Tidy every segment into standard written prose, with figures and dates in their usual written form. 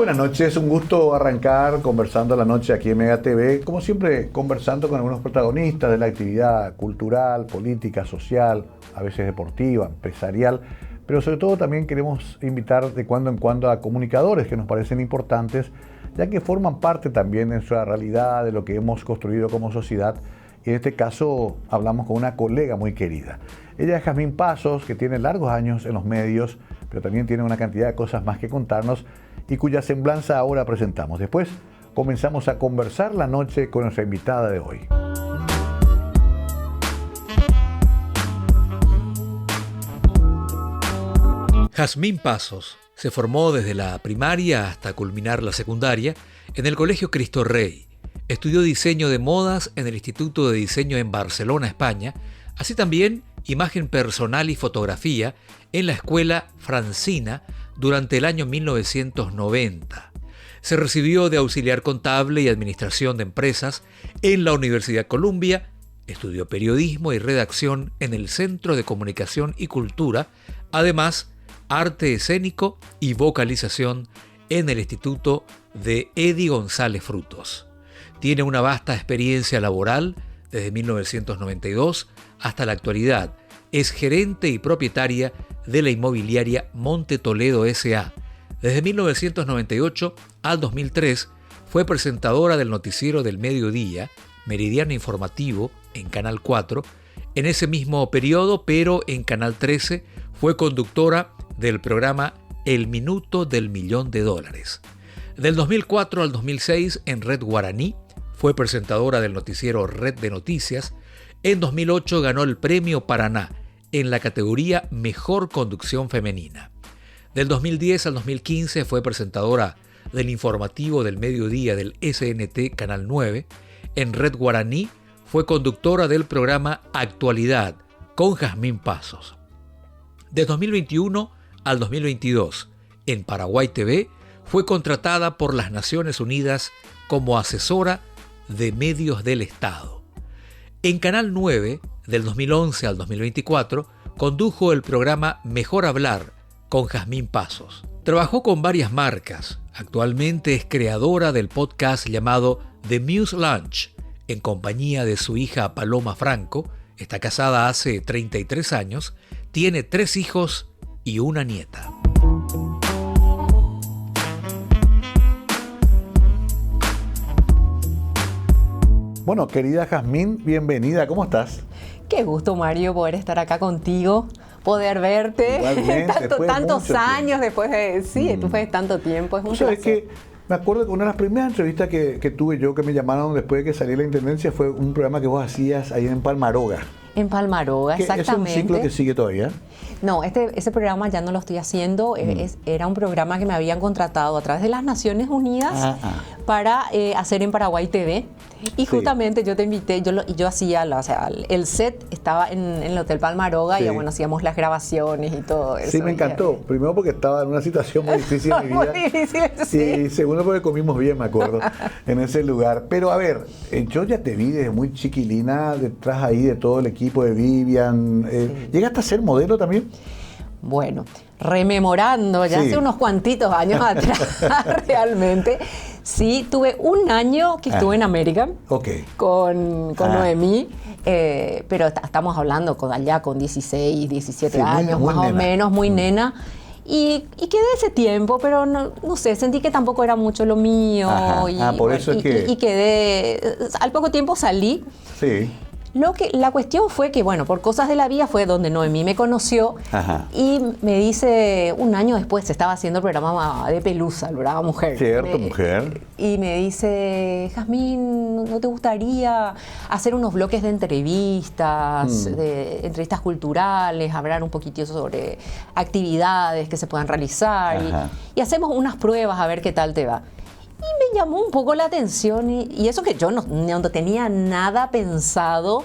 buenas noches, un gusto arrancar conversando la noche aquí en Mega TV, como siempre conversando con algunos protagonistas de la actividad cultural, política, social, a veces deportiva, empresarial, pero sobre todo también queremos invitar de cuando en cuando a comunicadores que nos parecen importantes, ya que forman parte también de nuestra realidad, de lo que hemos construido como sociedad. Y en este caso hablamos con una colega muy querida. Ella es Jazmín Pasos, que tiene largos años en los medios, pero también tiene una cantidad de cosas más que contarnos y cuya semblanza ahora presentamos. Después comenzamos a conversar la noche con nuestra invitada de hoy. Jazmín Pasos se formó desde la primaria hasta culminar la secundaria en el Colegio Cristo Rey. Estudió diseño de modas en el Instituto de Diseño en Barcelona, España, así también imagen personal y fotografía en la Escuela Francina durante el año 1990. Se recibió de auxiliar contable y administración de empresas en la Universidad Columbia, estudió periodismo y redacción en el Centro de Comunicación y Cultura, además arte escénico y vocalización en el Instituto de Eddie González Frutos. Tiene una vasta experiencia laboral desde 1992 hasta la actualidad. Es gerente y propietaria de la inmobiliaria Monte Toledo S.A. Desde 1998 al 2003 fue presentadora del noticiero del mediodía, Meridiano Informativo, en Canal 4. En ese mismo periodo, pero en Canal 13, fue conductora del programa El Minuto del Millón de Dólares. Del 2004 al 2006 en Red Guaraní, fue presentadora del noticiero Red de Noticias. En 2008 ganó el Premio Paraná en la categoría Mejor Conducción Femenina. Del 2010 al 2015 fue presentadora del informativo del mediodía del SNT Canal 9. En Red Guaraní fue conductora del programa Actualidad con Jazmín Pasos. De 2021 al 2022, en Paraguay TV, fue contratada por las Naciones Unidas como asesora de medios del Estado. En Canal 9, del 2011 al 2024, condujo el programa Mejor Hablar con Jazmín Pasos. Trabajó con varias marcas. Actualmente es creadora del podcast llamado The Muse Lunch, en compañía de su hija Paloma Franco. Está casada hace 33 años, tiene 3 hijos y una nieta. Bueno, querida Jazmín, bienvenida, ¿cómo estás? Qué gusto, Mario, poder estar acá contigo, poder verte. Tantos años después de tanto tiempo, es un placer. Que me acuerdo que una de las primeras entrevistas que tuve yo, que me llamaron después de que salí de la intendencia, fue un programa que vos hacías ahí en Palmaroga. En Palmaroga, exactamente. ¿Es un ciclo que sigue todavía? No, ese programa ya no lo estoy haciendo. Era un programa que me habían contratado a través de las Naciones Unidas para hacer en Paraguay TV. Y justamente yo te invité, yo hacía, el set estaba en el Hotel Palmaroga y bueno, hacíamos las grabaciones y todo eso. Sí, me encantó. Primero porque estaba en una situación muy difícil en mi vida. Muy difícil, sí. Y segundo porque comimos bien, me acuerdo, en ese lugar. Pero a ver, yo ya te vi desde muy chiquilina, detrás ahí de todo el equipo de Vivian. ¿Llegaste a ser modelo también? Bueno, rememorando ya hace unos cuantitos años atrás, realmente. Sí, tuve un año que estuve en América con Noemí, pero estamos hablando con 16, 17 años, muy más nena. O menos, muy nena. Y quedé ese tiempo, pero no sé, sentí que tampoco era mucho lo mío. Y quedé, al poco tiempo salí. Sí. La cuestión fue que, bueno, por cosas de la vida fue donde Noemí me conoció y me dice, un año después, estaba haciendo el programa de Pelusa, el programa Mujer. Cierto, Mujer. Y me dice, Jazmín, ¿no te gustaría hacer unos bloques de entrevistas, de entrevistas culturales, hablar un poquitito sobre actividades que se puedan realizar y hacemos unas pruebas a ver qué tal te va? Y me llamó un poco la atención y eso que yo no tenía nada pensado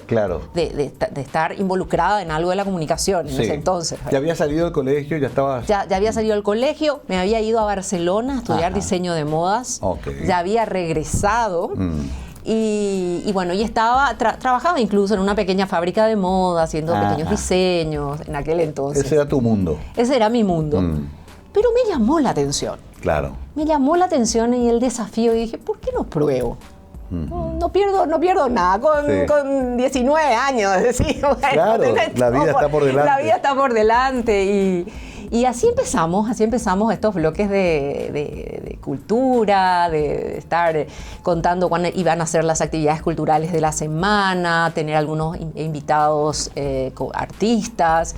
de estar involucrada en algo de la comunicación en ese entonces. ¿Ya había salido del colegio? ¿Ya estabas...? Ya había salido del colegio, me había ido a Barcelona a estudiar diseño de modas, ya había regresado y bueno, y trabajaba incluso en una pequeña fábrica de moda haciendo pequeños diseños en aquel entonces. Ese era tu mundo. Ese era mi mundo. Pero me llamó la atención. Claro. Me llamó la atención y el desafío y dije, ¿por qué no pruebo? No pierdo nada con 19 años. Sí, bueno, claro, la vida está por delante. La vida está por delante y así empezamos estos bloques de cultura, de estar contando cuándo iban a ser las actividades culturales de la semana, tener algunos invitados artistas.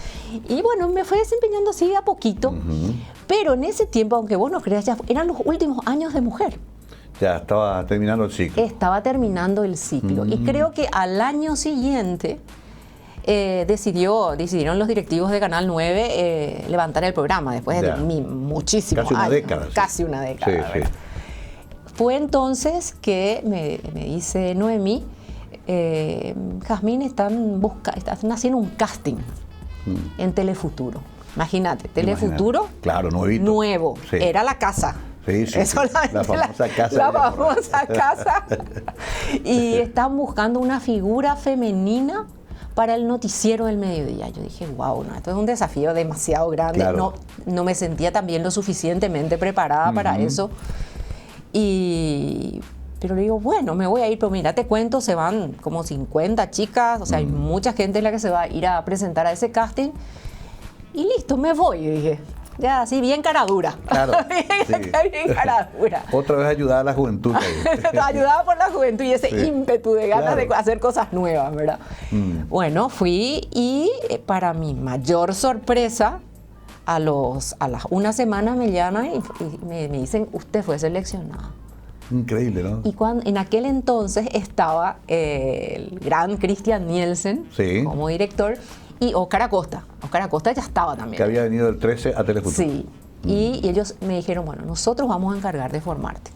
Y bueno, me fue desempeñando así de a poquito. Pero en ese tiempo, aunque vos no creas, ya eran los últimos años de mujer. Ya estaba terminando el ciclo. Estaba terminando el ciclo. Y creo que al año siguiente decidieron los directivos de Canal 9 levantar el programa después de muchísimos años. Casi una década. Sí. Fue entonces que me dice Noemí, Jazmín, están haciendo un casting en Telefuturo. Imagínate, Telefuturo. Claro, nuevo. Sí. Era la casa. Sí, la famosa casa. La famosa casa. Y están buscando una figura femenina para el noticiero del mediodía. Yo dije, wow, no, esto es un desafío demasiado grande. Claro. No me sentía también lo suficientemente preparada para eso. Pero le digo, bueno, me voy a ir, pero mira, te cuento, se van como 50 chicas, o sea, hay mucha gente la que se va a ir a presentar a ese casting. Y listo, me voy, dije. Ya, así, bien cara dura. Claro. Bien cara dura. Otra vez ayudada a la juventud. Ayudada por la juventud y ese ímpetu de ganas de hacer cosas nuevas, ¿verdad? Bueno, fui y para mi mayor sorpresa, a las una semana me llaman y me dicen, usted fue seleccionada. Increíble, ¿no? Y en aquel entonces estaba el gran Christian Nielsen como director. Y Óscar Acosta. Óscar Acosta ya estaba también. Que había venido del 13 a Telefuturo. Sí. Y ellos me dijeron, bueno, nosotros vamos a encargar de formarte.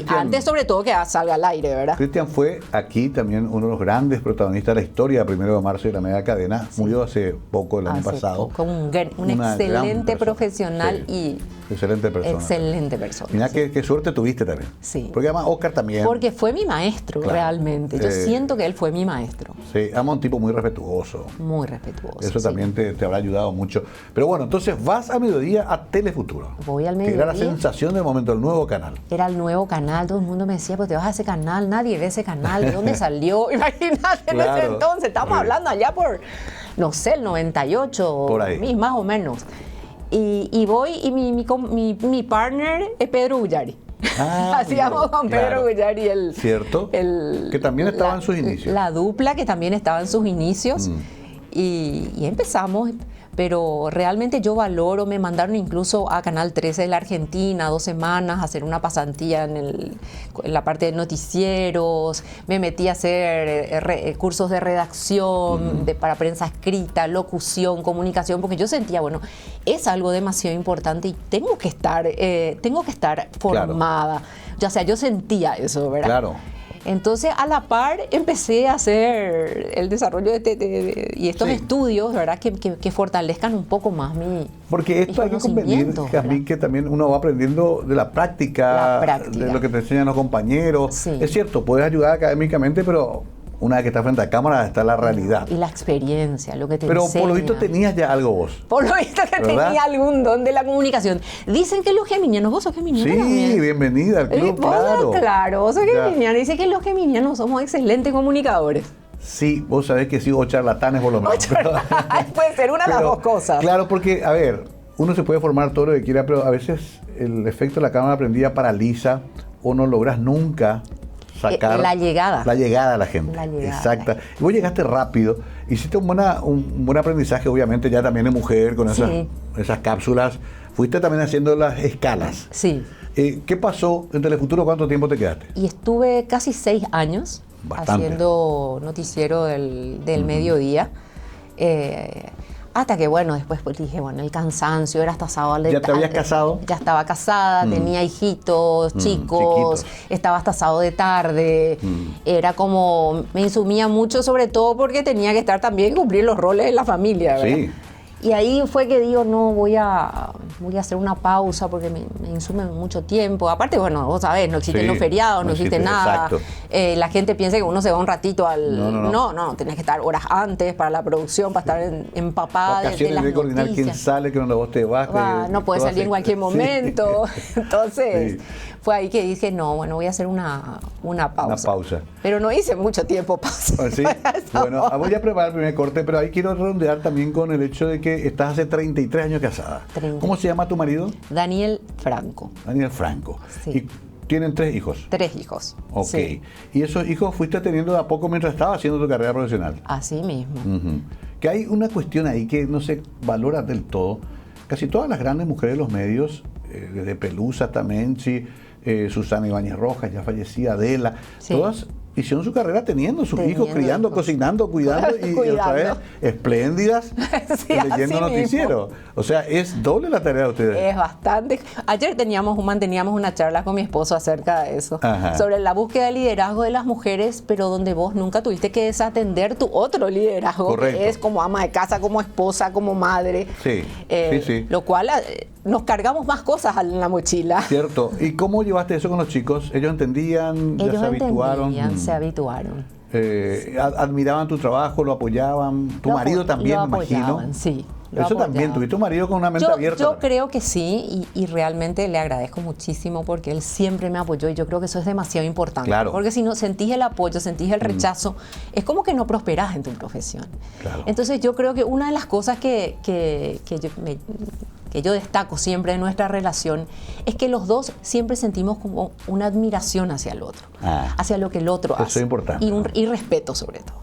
Antes, sobre todo, que salga al aire, ¿verdad? Christian fue aquí también uno de los grandes protagonistas de la historia, 1 de marzo de la media cadena. Murió hace poco, el año pasado. Un excelente profesional y... Excelente persona. Excelente persona. Mira qué suerte tuviste también. Sí. Porque además Óscar también. Porque fue mi maestro, realmente. Yo siento que él fue mi maestro. Sí, ama un tipo muy respetuoso. Muy respetuoso. Eso también te habrá ayudado mucho. Pero bueno, entonces vas a mediodía a Telefuturo. Voy al mediodía. Que era la sensación del momento, el nuevo canal. Era el nuevo canal. Todo el mundo me decía, pues te vas a ese canal, nadie ve ese canal. ¿De dónde salió? Imagínate, en ese entonces. Estamos hablando allá por, no sé, el 98. Por ahí. Más o menos. Y voy y mi partner es Pedro Ullari. Hacíamos con Pedro Ullari ¿cierto? Que también estaba en sus inicios. La dupla que también estaba en sus inicios. Y empezamos. Pero realmente yo valoro, me mandaron incluso a Canal 13 de la Argentina 2 semanas a hacer una pasantía en la parte de noticieros, me metí a hacer cursos de redacción para prensa escrita, locución, comunicación, porque yo sentía, bueno, es algo demasiado importante y tengo que estar formada. Claro. O sea, yo sentía eso, ¿verdad? Claro. Entonces, a la par, empecé a hacer el desarrollo y estos estudios, ¿verdad? Que fortalezcan un poco más Porque esto hay que convenir, Jazmín, que también uno va aprendiendo de la práctica, de lo que te enseñan los compañeros. Sí. Es cierto, puedes ayudar académicamente, pero una vez que estás frente a cámara está la realidad. Y la experiencia, lo que te Pero enseña. Por lo visto tenías ya algo vos. Por lo visto que tenía algún don de la comunicación. Dicen que los geminianos, vos sos geminiano también. Sí, bienvenida al club, claro. Claro, vos sos geminiano. Dice que los geminianos somos excelentes comunicadores. Sí, vos sabés que sí, o charlatanes por lo menos. Puede ser una de las dos cosas. Claro, porque, a ver, uno se puede formar todo lo que quiera, pero a veces el efecto de la cámara prendida paraliza o no logras nunca sacar la llegada a la gente. Exacta. Y vos llegaste rápido, hiciste un buen aprendizaje, obviamente, ya también de mujer, con esas cápsulas. Fuiste también haciendo las escalas. Sí. ¿Qué pasó en Telefuturo? ¿Cuánto tiempo te quedaste? Y estuve casi 6 años haciendo noticiero del mediodía. Hasta que, bueno, después dije, bueno, el cansancio, era hasta sábado. ¿Ya te habías casado? Ya estaba casada, tenía hijitos, chicos, estaba hasta sábado de tarde. Era como, me insumía mucho, sobre todo porque tenía que estar también cumplir los roles de la familia, ¿verdad? Sí. Y ahí fue que digo, no, voy a hacer una pausa porque me insume mucho tiempo. Aparte, bueno, vos sabés, no existen los feriados, no existe nada. La gente piensa que uno se va un ratito al... No, tenés que estar horas antes para la producción, para estar empapada de las coordinar noticias. Quién sale, que cuando vos te vas. No puede salir en cualquier momento. Entonces, fue ahí que dije, no, bueno, voy a hacer una pausa. Una pausa. Pero no hice mucho tiempo pausa. ¿Sí? Bueno, voy a preparar el primer corte, pero ahí quiero redondear también con el hecho de que estás hace 33 años casada. 30. ¿Cómo se llama tu marido? Daniel Franco. Daniel Franco. Sí. ¿Y tienen 3 hijos? 3 hijos. Ok. Sí. ¿Y esos hijos fuiste teniendo de a poco mientras estabas haciendo tu carrera profesional? Así mismo. Que hay una cuestión ahí que no se valora del todo. Casi todas las grandes mujeres de los medios, desde Pelusa también, Susana Ibáñez Rojas, ya fallecida, Adela, todas hicieron su carrera teniendo sus hijos, criando, cocinando, cuidando y otra vez espléndidas leyendo noticieros. O sea, es doble la tarea de ustedes. Es bastante. Ayer manteníamos una charla con mi esposo acerca de eso, sobre la búsqueda de liderazgo de las mujeres, pero donde vos nunca tuviste que desatender tu otro liderazgo, correcto, que es como ama de casa, como esposa, como madre. Sí. Lo cual nos cargamos más cosas en la mochila. Cierto. ¿Y cómo llevaste eso con los chicos? ¿Ellos entendían? Ellos se habituaron? Se habituaron. ¿Admiraban tu trabajo? ¿Lo apoyaban? ¿Tu marido también, me imagino? Sí. Eso también, tuviste un marido con una mente abierta. Yo creo que sí, y realmente le agradezco muchísimo porque él siempre me apoyó y yo creo que eso es demasiado importante. Claro. Porque si no sentís el apoyo, sentís el rechazo, es como que no prosperás en tu profesión. Claro. Entonces yo creo que una de las cosas que yo destaco siempre de nuestra relación es que los dos siempre sentimos como una admiración hacia el otro, hacia lo que el otro hace. Eso es importante. Y respeto sobre todo.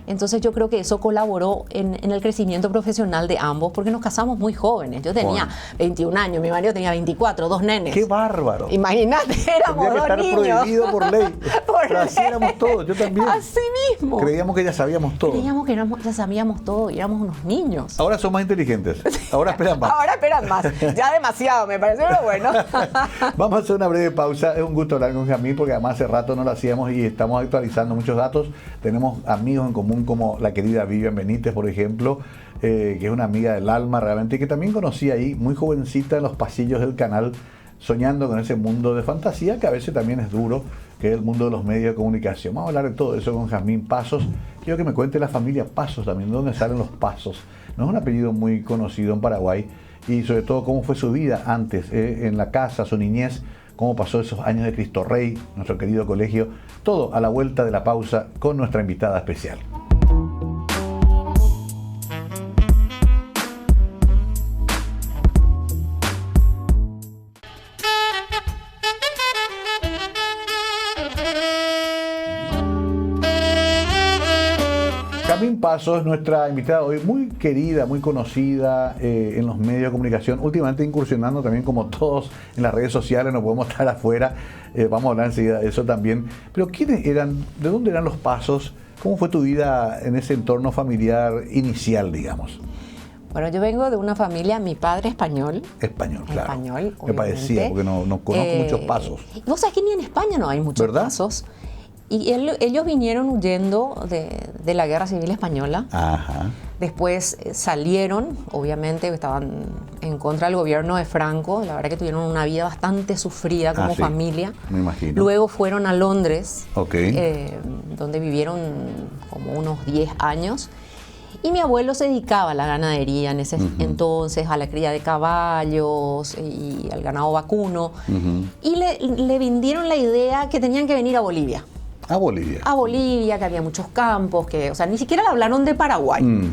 Entonces yo creo que eso colaboró en el crecimiento profesional de ambos porque nos casamos muy jóvenes. Yo tenía 21 años, mi marido tenía 24, 2 nenes. ¡Qué bárbaro! Imagínate, éramos dos niños. Tendría que estar prohibido por ley. Pero así éramos todos, yo también. Así mismo. Creíamos que ya sabíamos todo. Creíamos que ya sabíamos todo y éramos unos niños. Ahora son más inteligentes. Ahora esperan más. Ahora esperan más. Ya demasiado, me parece, pero bueno. Vamos a hacer una breve pausa. Es un gusto hablar con Jamil porque además hace rato no lo hacíamos y estamos actualizando muchos datos. Tenemos amigos en común como la querida Vivian Benítez, por ejemplo, que es una amiga del alma realmente y que también conocí ahí, muy jovencita, en los pasillos del canal, soñando con ese mundo de fantasía que a veces también es duro, que es el mundo de los medios de comunicación. Vamos a hablar de todo eso con Jazmín Pasos. Quiero que me cuente la familia Pasos también, de dónde salen los Pasos. No es un apellido muy conocido en Paraguay y sobre todo cómo fue su vida antes, en la casa, su niñez, cómo pasó esos años de Cristo Rey, nuestro querido colegio. Todo a la vuelta de la pausa con nuestra invitada especial. Jazmín Pasos es nuestra invitada hoy, muy querida, muy conocida en los medios de comunicación, últimamente incursionando también como todos en las redes sociales, no podemos estar afuera, vamos a hablar enseguida de eso también. Pero ¿quiénes eran? ¿De dónde eran los Pasos? ¿Cómo fue tu vida en ese entorno familiar inicial, digamos? Bueno, yo vengo de una familia, mi padre español. Español, claro. Español, me parecía, porque no conozco muchos Pasos. Vos sabés que ni en España no hay muchos Pasos. Y ellos vinieron huyendo de la Guerra Civil Española. Después salieron, obviamente estaban en contra del gobierno de Franco. La verdad que tuvieron una vida bastante sufrida como familia. Me imagino. Luego fueron a Londres, donde vivieron como unos 10 años. Y mi abuelo se dedicaba a la ganadería en ese entonces, a la cría de caballos y al ganado vacuno. Y le vendieron la idea que tenían que venir a Bolivia. ¿A Bolivia? A Bolivia, que había muchos campos, o sea, ni siquiera le hablaron de Paraguay.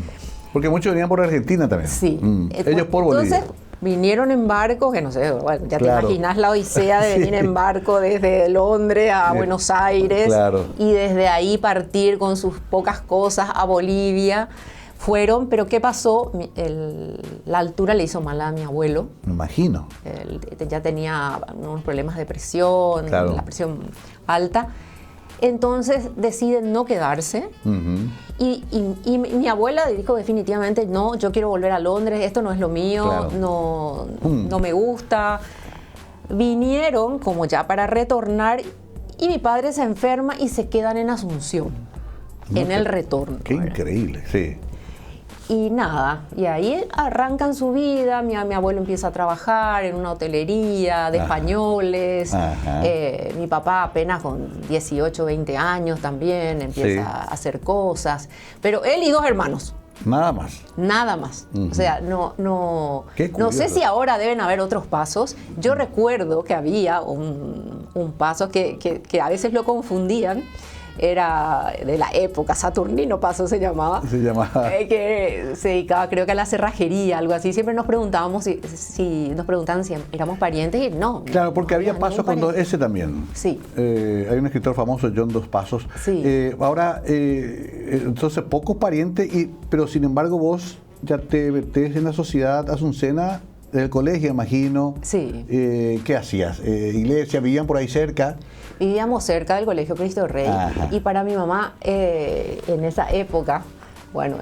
Porque muchos venían por Argentina también. Sí. Ellos por Bolivia. Entonces, vinieron en barco, que no sé, bueno, ya te imaginas la odisea de venir en barco desde Londres a Buenos Aires y desde ahí partir con sus pocas cosas a Bolivia. Fueron, pero ¿qué pasó? La altura le hizo mal a mi abuelo. Me imagino. Él ya tenía unos problemas de presión, la presión alta. Entonces deciden no quedarse y mi abuela dijo definitivamente no, yo quiero volver a Londres, esto no es lo mío, no me gusta. Vinieron como ya para retornar y mi padre se enferma y se quedan en Asunción, en el retorno. Qué increíble, sí. Y nada, y ahí arrancan su vida, mi abuelo empieza a trabajar en una hotelería de españoles, mi papá apenas con 18, 20 años también empieza a hacer cosas, pero él y 2 hermanos. Nada más. Nada más. O sea, no sé si ahora deben haber otros pasos. Yo recuerdo que había un paso que a veces lo confundían. Era de la época, Saturnino Paso se llamaba. Que se dedicaba, creo que a la cerrajería, algo así. Siempre nos preguntábamos si éramos parientes y no. Claro, porque había pasos con ese también. Sí. Hay un escritor famoso, John Dos Passos. Sí. Ahora, entonces, pocos parientes, pero sin embargo vos ya te metés en la sociedad asuncena del colegio, imagino. Sí. ¿Qué hacías? ¿Iglesia? ¿Vivían por ahí cerca? Vivíamos cerca del Colegio Cristo Rey. Y para mi mamá, en esa época, bueno,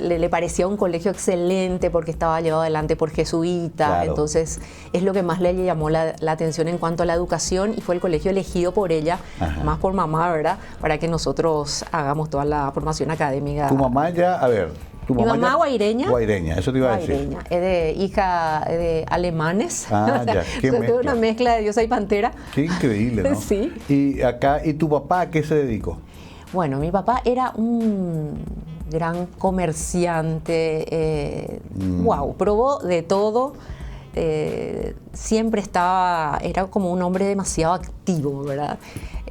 le parecía un colegio excelente porque estaba llevado adelante por jesuita. Claro. Entonces es lo que más le llamó la atención en cuanto a la educación, y fue el colegio elegido por ella, más por mamá, ¿verdad? Para que nosotros hagamos toda la formación académica. Tu mamá ya, a ver... Mi mamá guaireña. Guaireña, eso te iba a decir. Es de hija de alemanes. Ya, qué mezcla. Una mezcla de diosa y pantera. Qué increíble, ¿no? Sí. ¿Y tu papá a qué se dedicó? Bueno, mi papá era un gran comerciante. Probó de todo. Siempre era como un hombre demasiado activo, ¿verdad?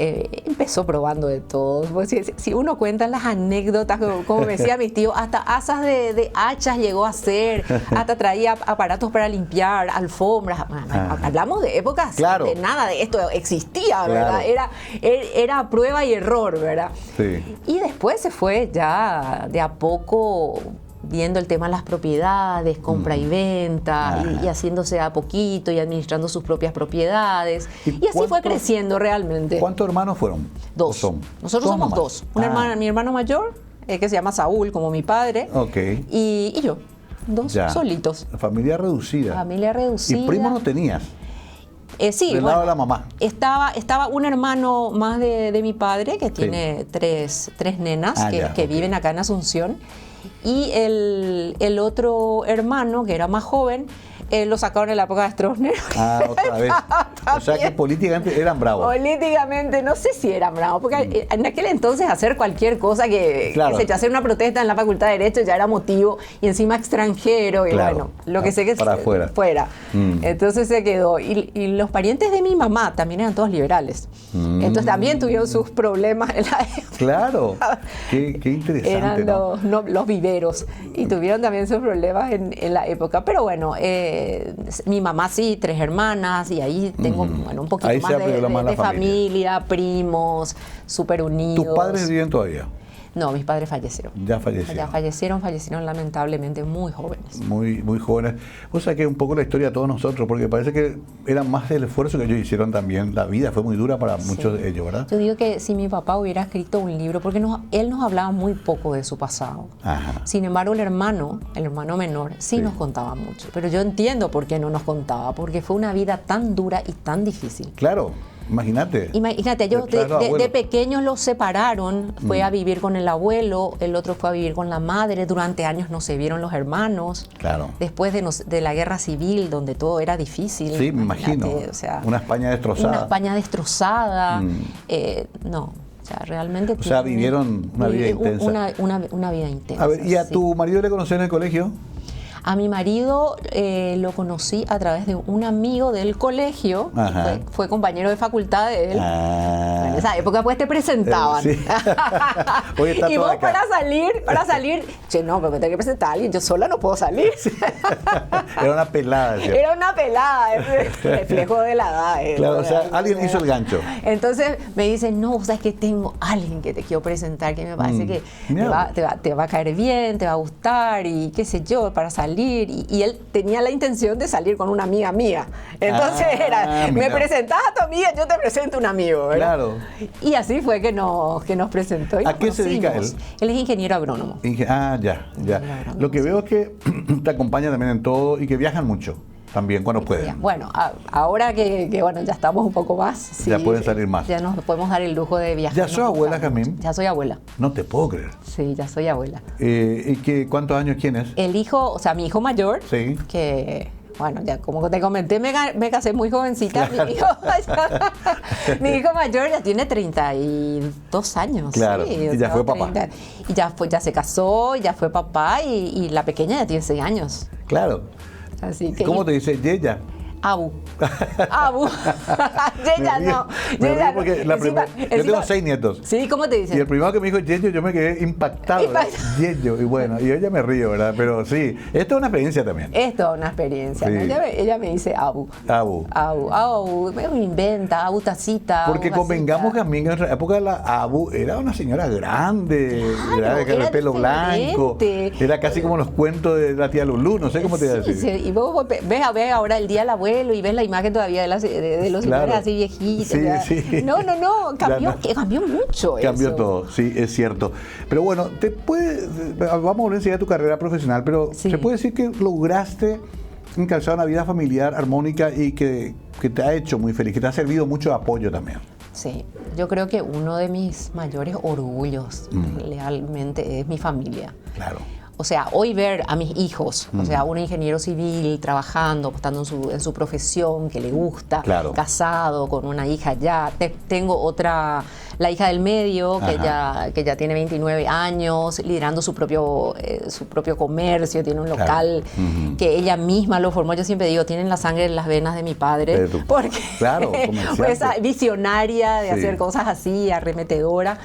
Empezó probando de todo. Pues si uno cuenta las anécdotas, como me decía mi tío, hasta asas de hachas llegó a hacer, hasta traía aparatos para limpiar, alfombras. Hablamos de épocas de nada de esto existía, ¿verdad? Era prueba y error, ¿verdad? Sí. Y después se fue ya de a poco viendo el tema de las propiedades, compra y venta, y haciéndose a poquito y administrando sus propias propiedades. Y así fue creciendo realmente. ¿Cuántos hermanos fueron? 2. Nosotros somos 2. Mi hermano mayor, que se llama Saúl, como mi padre, y yo. 2 solitos. Familia reducida. Familia reducida. ¿Y primo no tenías? Sí, del lado de la mamá. Estaba un hermano más de mi padre, que tiene tres nenas, que viven acá en Asunción. Y el otro hermano, que era más joven, lo sacaron en la época de Stroessner. Otra vez. O sea que políticamente eran bravos. Políticamente, no sé si eran bravos, porque en aquel entonces hacer cualquier cosa hacer una protesta en la Facultad de Derecho ya era motivo, y encima extranjero, y bueno, lo que sé que para fuera. Entonces se quedó. Y los parientes de mi mamá también eran todos liberales. Entonces también tuvieron sus problemas en la época. Claro, qué interesante. Eran los viveros, y tuvieron también sus problemas en la época. Pero bueno, mi mamá sí, 3 hermanas, y ahí tengo un poquito ahí más de familia, primos, súper unidos. ¿Tus padres viven todavía? No, mis padres fallecieron. Ya fallecieron. Fallecieron lamentablemente muy jóvenes. Muy jóvenes. O sea que un poco la historia de todos nosotros, porque parece que era más el esfuerzo que ellos hicieron también. La vida fue muy dura para muchos de ellos, ¿verdad? Yo digo que si mi papá hubiera escrito un libro, porque él nos hablaba muy poco de su pasado. Sin embargo, el hermano menor, sí nos contaba mucho. Pero yo entiendo por qué no nos contaba, porque fue una vida tan dura y tan difícil. Claro. Imagínate, ellos de pequeños los separaron, fue a vivir con el abuelo, el otro fue a vivir con la madre, durante años no se vieron los hermanos. Claro. Después de la guerra civil, donde todo era difícil. Sí, me imagino. O sea, una España destrozada. Realmente... O sea, vivieron una vida intensa. Una vida intensa. A ver, ¿y a tu marido le conocí en el colegio? A mi marido lo conocí a través de un amigo del colegio, fue compañero de facultad de él. En esa época pues te presentaban. Sí. Y vos para salir, che, no, pero me tengo que presentar a alguien, yo sola no puedo salir. Sí. Era una pelada. ¿Cierto? Era una pelada, es reflejo de la edad. Claro, o sea, alguien hizo el gancho. Entonces me dicen, no, sabes que tengo alguien que te quiero presentar, que me parece que te va a caer bien, te va a gustar, y qué sé yo, para salir. Y él tenía la intención de salir con una amiga mía. Entonces me presentás a tu amiga, yo te presento a un amigo, ¿verdad? Claro. Y así fue que nos presentó. ¿A qué se dedica él? Él es ingeniero agrónomo. Ya. Lo que veo es que te acompaña también en todo y que viajan mucho. también cuando pueden. Bueno, ahora que bueno, ya estamos un poco más. Sí, ya pueden salir más. Ya nos podemos dar el lujo de viajar. ¿Ya sos abuela, Jamín? Ya soy abuela. No te puedo creer. Sí, ya soy abuela. ¿Y cuántos años quién es? El hijo, o sea, mi hijo mayor, sí. Que... Bueno, ya como te comenté, me casé muy jovencita. Claro. Mi hijo mayor ya tiene 32 años. Claro, sí, y ya fue papá. Y ya se casó, ya fue papá y la pequeña ya tiene 6 años. Claro. Así que, ¿cómo te dice Yeya? Abu. Yeya no. Yeya porque yo tengo 6 nietos. Sí, ¿cómo te dice? Y el primero que me dijo Yeyo, yo me quedé impactado. Yeyo, y bueno, y ella me río, ¿verdad? Pero sí, esto es una experiencia también. Esto es una experiencia. Sí. ¿No? Ella me dice Abu. Me inventa, Abu tacita. Porque convengamos que a mí en la época la Abu era una señora grande, claro, era el pelo blanco. Era casi como los cuentos de la tía Lulú, no sé cómo te iba a decir. Sí, y vos ves ahora el día del abuelo y ves la imagen todavía de los señores así viejitos. Sí. No, cambió mucho. Cambió todo, sí, es cierto. Pero bueno, vamos a volver enseguida a tu carrera profesional, pero ¿se puede decir que lograste encabezar una vida familiar armónica y que te ha hecho muy feliz, que te ha servido mucho de apoyo también? Sí, yo creo que uno de mis mayores orgullos realmente es mi familia. Claro. O sea, hoy ver a mis hijos, o sea, un ingeniero civil trabajando, estando en su profesión que le gusta, claro, casado con una hija ya. Tengo otra, la hija del medio, que ya tiene 29 años, liderando su propio comercio, tiene un local que ella misma lo formó. Yo siempre digo, tienen la sangre en las venas de mi padre, porque claro, esa visionaria de hacer cosas así, arremetedora.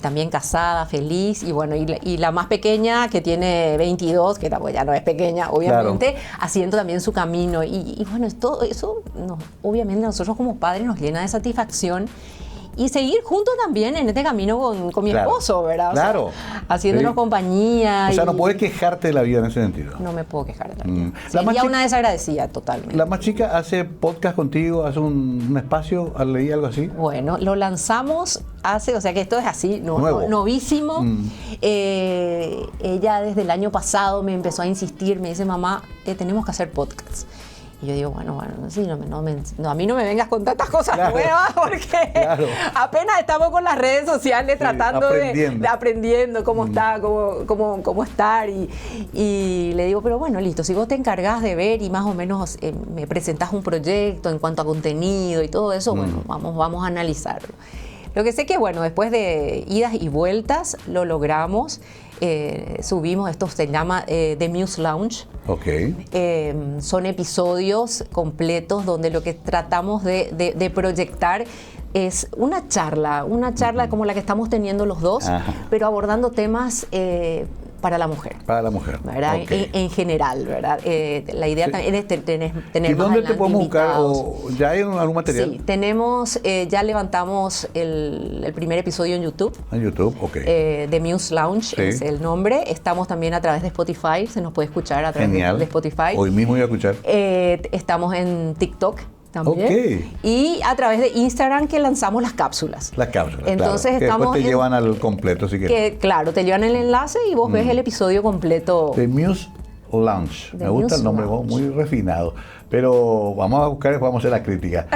También casada, feliz, y bueno, y la más pequeña que tiene 22, que ya no es pequeña, obviamente, haciendo también su camino. Y bueno, todo eso, obviamente a nosotros como padres nos llena de satisfacción. Y seguir juntos también en este camino con mi esposo, ¿verdad? Claro. O sea, haciéndonos compañía. O sea, no puedes quejarte de la vida en ese sentido. No me puedo quejar de la vida. Sería una desagradecida totalmente. ¿La más chica hace podcast contigo, hace un espacio, leí algo así? Bueno, lo lanzamos o sea que esto es así, novísimo. Ella desde el año pasado me empezó a insistir, me dice, mamá, tenemos que hacer podcast. Y yo digo, bueno, sí, a mí no me vengas con tantas cosas nuevas, porque apenas estamos con las redes sociales tratando de aprendiendo cómo está, cómo estar. Y le digo, pero bueno, listo, si vos te encargás de ver y más o menos me presentás un proyecto en cuanto a contenido y todo eso, bueno, vamos a analizarlo. Lo que sé que, bueno, después de idas y vueltas, lo logramos. Subimos, esto se llama The Muse Lounge. Son episodios completos donde lo que tratamos de proyectar es una charla como la que estamos teniendo los dos, pero abordando temas para la mujer. Para la mujer. ¿Verdad? En general, ¿verdad? La idea también es tener ¿Y dónde te podemos buscar? ¿Ya hay algún material? Sí, tenemos, ya levantamos el primer episodio en YouTube. En YouTube, The Muse Lounge es el nombre. Estamos también a través de Spotify, se nos puede escuchar a través de Spotify. Hoy mismo voy a escuchar. Estamos en TikTok también. Y a través de Instagram que lanzamos las cápsulas. Entonces estamos que después te llevan al completo si quieres. Claro, te llevan el enlace y vos ves el episodio completo. The Muse Lounge. Me gusta el nombre, muy refinado. Pero vamos a buscar y después vamos a hacer la crítica.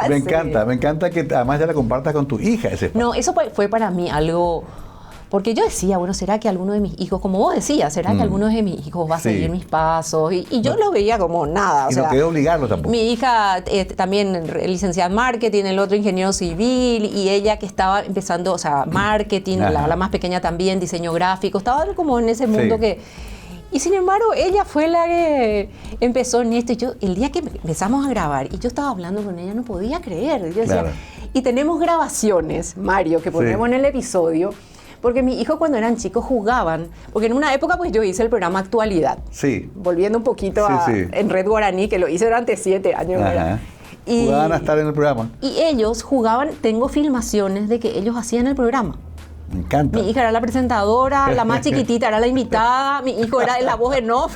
Me encanta que además ya la compartas con tu hija. No, eso fue para mí algo... Porque yo decía, bueno, ¿será que alguno de mis hijos, como vos decías, será que alguno de mis hijos va a seguir mis pasos? Y yo lo veía como nada. Y no quería obligarlo tampoco. Mi hija también licenciada en marketing, el otro ingeniero civil, y ella que estaba empezando, o sea, marketing, la más pequeña también, diseño gráfico, estaba como en ese mundo que... Y sin embargo, ella fue la que empezó en esto. Y yo, el día que empezamos a grabar, y yo estaba hablando con ella, no podía creer. Yo decía, y tenemos grabaciones, Mario, que ponemos en el episodio. Porque mis hijos cuando eran chicos jugaban, porque en una época pues yo hice el programa Actualidad, volviendo un poquito en Red Guaraní, que lo hice durante 7 años. Jugaban a estar en el programa. Y ellos jugaban, tengo filmaciones de que ellos hacían el programa. Me encanta. Mi hija era la presentadora, la más chiquitita era la invitada, mi hijo era la voz en off.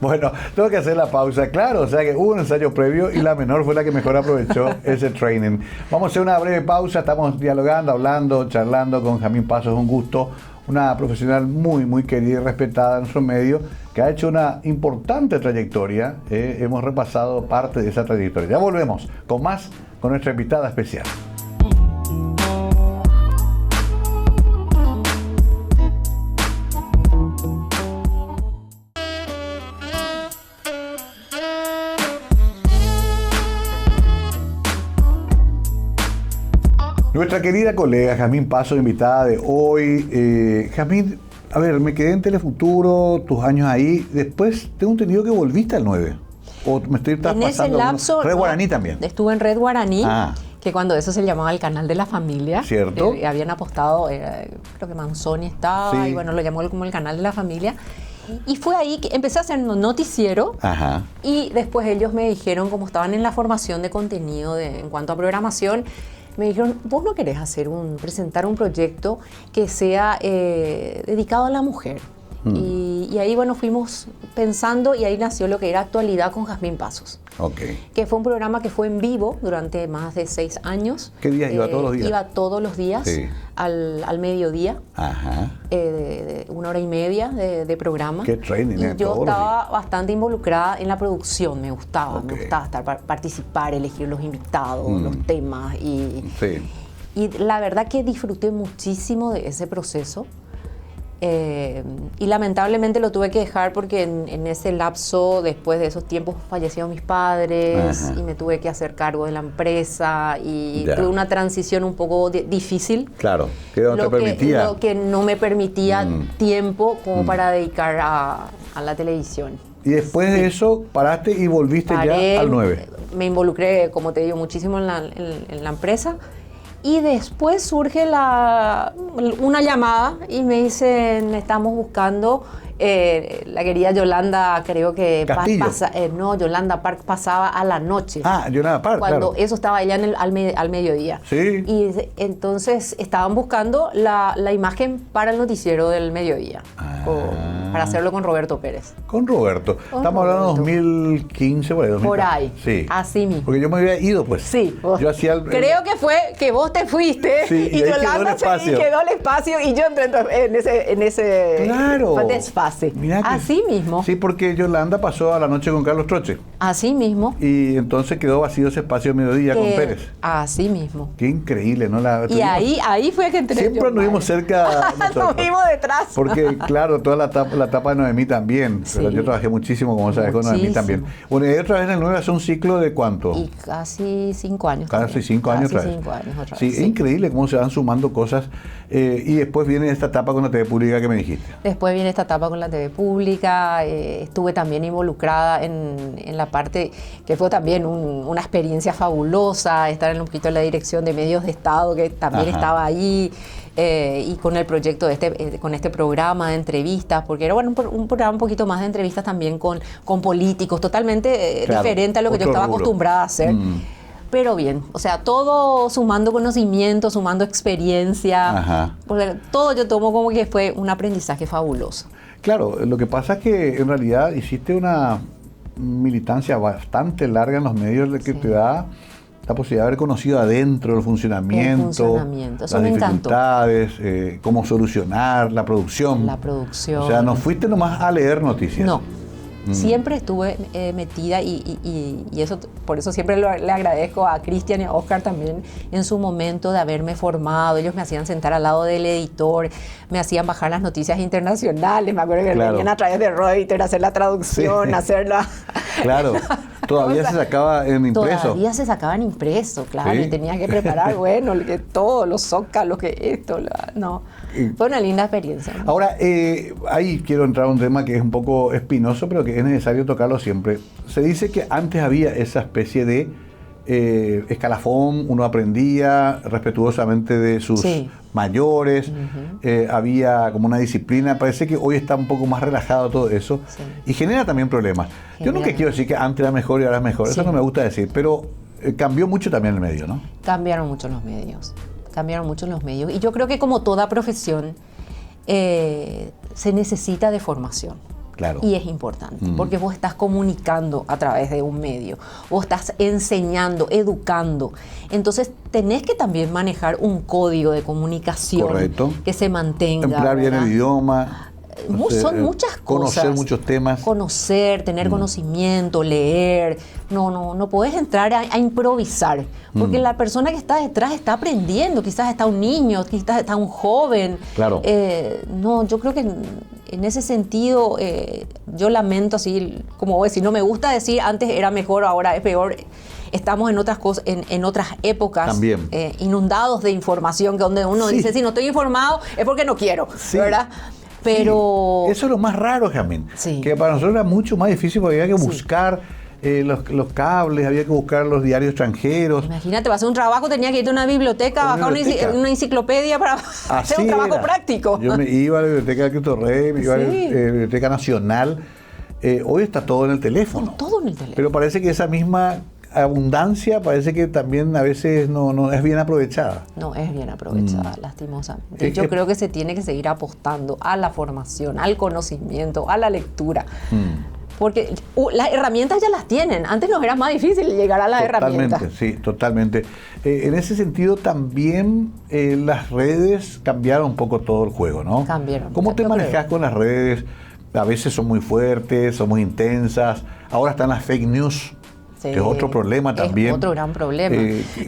Bueno, tengo que hacer la pausa, claro, o sea que hubo un ensayo previo y la menor fue la que mejor aprovechó ese training. Vamos a hacer una breve pausa, estamos dialogando, hablando, charlando con Jamín Pasos, un gusto una profesional muy, muy querida y respetada en nuestro medio, que ha hecho una importante trayectoria. Hemos repasado parte de esa trayectoria. Ya volvemos con más, con nuestra invitada especial. Nuestra querida colega Jazmín Pasos, invitada de hoy. Jazmín, a ver, me quedé en Telefuturo, tus años ahí. Después tengo entendido que volviste al 9. O me estoy pasando. En ese lapso, Red Guaraní también. Estuve en Red Guaraní, que cuando eso se llamaba el canal de la familia. Cierto. Habían apostado, creo que Manzoni estaba, sí. Y bueno, lo llamó como el canal de la familia. Y fue ahí que empecé a hacer noticiero. Ajá. Y después ellos me dijeron, como estaban en la formación de contenido en cuanto a programación, me dijeron, ¿vos no querés presentar un proyecto que sea dedicado a la mujer? Y ahí, bueno, fuimos pensando y ahí nació lo que era Actualidad con Jazmín Pasos. Okay. Que fue un programa que fue en vivo durante más de 6 años. ¿Qué días iba? ¿Todos los días? Iba todos los días, sí. al mediodía. Ajá. De 1 hora y media de programa. Qué training, y yo estaba bastante involucrada en la producción, me gustaba participar, elegir los invitados, los temas. Y la verdad que disfruté muchísimo de ese proceso. Y lamentablemente lo tuve que dejar porque en ese lapso, después de esos tiempos, fallecieron mis padres. Y me tuve que hacer cargo de la empresa y tuve una transición un poco difícil. Claro, que no te permitía. Lo que no me permitía tiempo como para dedicar a la televisión. Y después de eso paraste y volviste ya al 9. Me involucré, como te digo, muchísimo en la empresa. Y después surge una llamada y me dicen, estamos buscando, la querida Yolanda, creo que Yolanda Park pasaba a la noche. Yolanda Park, cuando eso estaba allá al mediodía. Sí. Y entonces estaban buscando la imagen para el noticiero del mediodía, para hacerlo con Roberto Pérez. Con Roberto. Estamos hablando de 2015, por ahí. 2015. Por ahí. Sí. Así mismo. Porque yo me había ido, pues. Sí. Yo hacía creo que fue que vos te fuiste, sí, y Yolanda quedó el espacio y yo entré en ese desfase. Así mismo. Sí, porque Yolanda pasó a la noche con Carlos Troche. Así mismo. Y entonces quedó vacío ese espacio de mediodía con Pérez. Así mismo. Qué increíble, ¿no? Y ahí fue que entré. Siempre anduvimos cerca. Nos vimos detrás. Porque, claro, toda la etapa de Noemí también. Sí. Pero yo trabajé muchísimo, como sabes, con Noemí también. Bueno, y otra vez en el 9 hace un ciclo de ¿cuánto? Y casi 5 años. Casi 5 años otra vez. 5 años otra vez. Sí, es increíble cómo se van sumando cosas. Y después viene esta etapa con la TV Pública que me dijiste. Después viene esta etapa con la TV Pública. Estuve también involucrada en la parte que fue también una experiencia fabulosa, estar en un poquito en la dirección de medios de Estado, que también estaba ahí. Y con el proyecto con este programa de entrevistas, porque era un programa un poquito más de entrevistas también con políticos, totalmente diferente a lo que yo estaba acostumbrada a hacer. Pero bien, o sea, todo sumando conocimiento, sumando experiencia, porque todo yo tomo como que fue un aprendizaje fabuloso. Claro, lo que pasa es que en realidad hiciste una militancia bastante larga en los medios que te da la posibilidad de haber conocido adentro el funcionamiento eso las me dificultades, cómo solucionar la producción. O sea, no fuiste nomás a leer noticias. No. Siempre estuve metida y eso, por eso siempre le agradezco a Cristian y a Oscar también en su momento de haberme formado. Ellos me hacían sentar al lado del editor, me hacían bajar las noticias internacionales. Me acuerdo que venían a través de Reuters, hacer la traducción, hacerla. Claro. Todavía se sacaba en impreso. Todavía se sacaba en impreso, claro. Y tenía que preparar, todos los zócalos, fue una linda experiencia, ¿no? Ahora, ahí quiero entrar a un tema que es un poco espinoso, pero que es necesario tocarlo siempre. Se dice que antes había esa especie de escalafón, uno aprendía respetuosamente de sus mayores, había como una disciplina. Parece que hoy está un poco más relajado todo eso y genera también problemas. Yo nunca quiero decir que antes era mejor y ahora es mejor, eso no me gusta decir, pero cambió mucho también el medio, ¿no? Cambiaron mucho los medios y yo creo que como toda profesión se necesita de formación. Claro. Y es importante, porque vos estás comunicando a través de un medio, vos estás enseñando, educando. Entonces tenés que también manejar un código de comunicación. Correcto. Que se mantenga. Emplear bien el idioma. Son muchas cosas. Conocer muchos temas. Conocer, tener conocimiento, leer. No podés entrar a improvisar, porque la persona que está detrás está aprendiendo. Quizás está un niño, quizás está un joven. Claro. Yo creo que en ese sentido yo lamento, así como vos decís, no me gusta decir antes era mejor, ahora es peor. Estamos en otras cosas, en otras épocas. También. Inundados de información, que donde uno dice, si no estoy informado es porque no quiero, ¿verdad? Pero... Sí, eso es lo más raro, Jamín. Sí. Que para nosotros era mucho más difícil porque había que buscar los cables, había que buscar los diarios extranjeros. Imagínate, para hacer un trabajo tenía que irte a una biblioteca, bajar una enciclopedia para hacer un trabajo práctico. Yo me iba a la biblioteca de Cristo Rey, me iba a la Biblioteca Nacional. Hoy está todo en el teléfono. Todo en el teléfono. Pero parece que esa misma abundancia parece que también a veces no es bien aprovechada. No es bien aprovechada, lastimosamente. Yo creo que se tiene que seguir apostando a la formación, al conocimiento, a la lectura. Porque las herramientas ya las tienen. Antes nos era más difícil llegar a las herramientas. Sí, totalmente. En ese sentido también las redes cambiaron un poco todo el juego, ¿no? Cambiaron. ¿Cómo te manejas con las redes? A veces son muy fuertes, son muy intensas. Ahora están las fake news. Sí, que es otro problema también. Es otro gran problema.